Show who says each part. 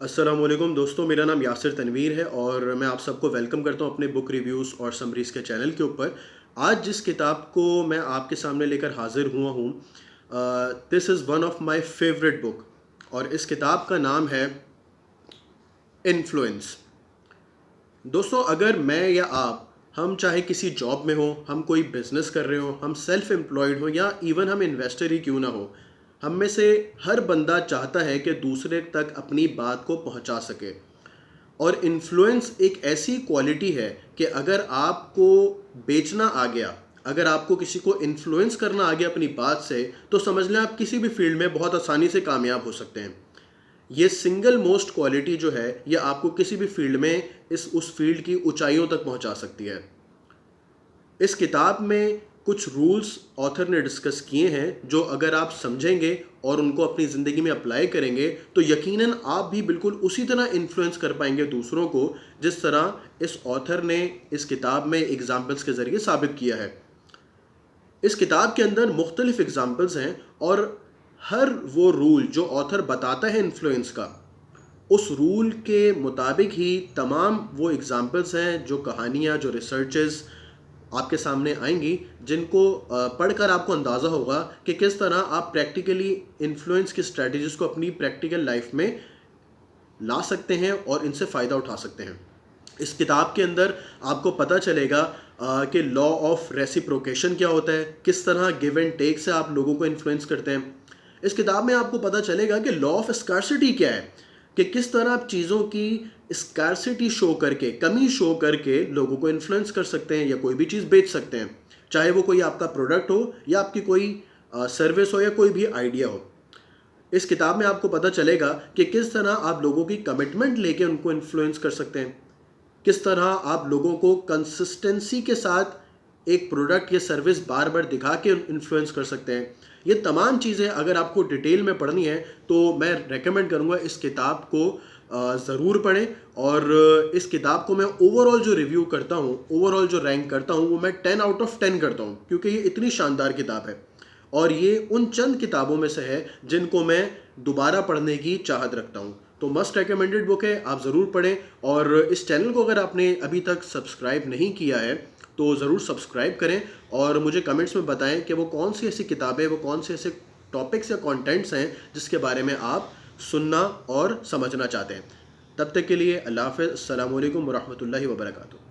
Speaker 1: अस्सलाम वालेकुम दोस्तों, मेरा नाम यासिर तनवीर है और मैं आप सबको वेलकम करता हूं अपने बुक रिव्यूज़ और समरीज़ के चैनल के ऊपर। आज जिस किताब को मैं आपके सामने लेकर हाज़िर हुआ हूं, this is one of my favourite book और इस किताब का नाम है इन्फ्लुएंस। दोस्तों, अगर मैं या आप, हम चाहे किसी जॉब में हो, हम कोई बिजनेस कर रहे हो, हम सेल्फ एम्प्लॉयड हो या इवन हम इन्वेस्टर ही क्यों ना हो, हम में से हर बंदा चाहता है कि दूसरे तक अपनी बात को पहुंचा सके। और इन्फ्लुएंस एक ऐसी क्वालिटी है कि अगर आपको बेचना आ गया, अगर आपको किसी को इन्फ्लुएंस करना आ गया अपनी बात से, तो समझ लें आप किसी भी फील्ड में बहुत आसानी से कामयाब हो सकते हैं। ये सिंगल मोस्ट क्वालिटी जो है, ये आपको किसी भी फील्ड में उस फील्ड की ऊंचाइयों तक पहुंचा सकती है। इस किताब में कुछ रूल्स ऑथर ने डिस्कस किए हैं जो अगर आप समझेंगे और उनको अपनी ज़िंदगी में अप्लाई करेंगे तो यकीनन आप भी बिल्कुल उसी तरह इन्फ्लुएंस कर पाएंगे दूसरों को, जिस तरह इस ऑथर ने इस किताब में एग्जाम्पल्स के ज़रिए साबित किया है। इस किताब के अंदर मुख्तलिफ एग्जाम्पल्स हैं और हर वो रूल जो ऑथर बताता है इन्फ्लुएंस का, उस रूल के मुताबिक ही तमाम वो एग्जाम्पल्स हैं, जो कहानियाँ, जो रिसर्चेस आपके सामने आएंगी, जिनको पढ़कर आपको अंदाज़ा होगा कि किस तरह आप प्रैक्टिकली इन्फ्लुएंस की स्ट्रेटजीज़ को अपनी प्रैक्टिकल लाइफ में ला सकते हैं और इनसे फ़ायदा उठा सकते हैं। इस किताब के अंदर आपको पता चलेगा कि लॉ ऑफ रेसिप्रोकेशन क्या होता है, किस तरह गिव एंड टेक से आप लोगों को इन्फ्लुएंस करते हैं। इस किताब में आपको पता चलेगा कि लॉ ऑफ स्कार्सिटी क्या है, कि किस तरह आप चीज़ों की स्कार्सिटी शो करके, कमी शो करके लोगों को इन्फ्लुएंस कर सकते हैं या कोई भी चीज़ बेच सकते हैं, चाहे वो कोई आपका प्रोडक्ट हो या आपकी कोई सर्विस हो या कोई भी आइडिया हो। इस किताब में आपको पता चलेगा कि किस तरह आप लोगों की कमिटमेंट लेके उनको इन्फ्लुएंस कर सकते हैं, किस तरह आप लोगों को कंसिस्टेंसी के साथ एक प्रोडक्ट या सर्विस बार बार दिखा के इन्फ्लुएंस कर सकते हैं। ये तमाम चीज़ें अगर आपको डिटेल में पढ़नी है तो मैं रेकमेंड करूँगा इस किताब को ज़रूर पढ़ें। और इस किताब को मैं ओवरऑल जो रिव्यू करता हूँ, ओवरऑल जो रैंक करता हूँ, वो मैं 10 आउट ऑफ 10 करता हूँ, क्योंकि ये इतनी शानदार किताब है और ये उन चंद किताबों में से है जिनको मैं दोबारा पढ़ने की चाहत रखता हूँ। तो मस्ट रिकमेंडेड बुक है, आप ज़रूर पढ़ें। और इस चैनल को अगर आपने अभी तक सब्सक्राइब नहीं किया है तो ज़रूर सब्सक्राइब करें और मुझे कमेंट्स में बताएं कि वो कौन सी ऐसी किताबें, वो कौन से ऐसे टॉपिक्स या कंटेंट्स हैं जिसके बारे में आप सुनना और समझना चाहते हैं। तब तक के लिए अल्लाह हाफ़िज़, अस्सलामु अलैकुम वरहमतुल्लाहि वबरकातुहू।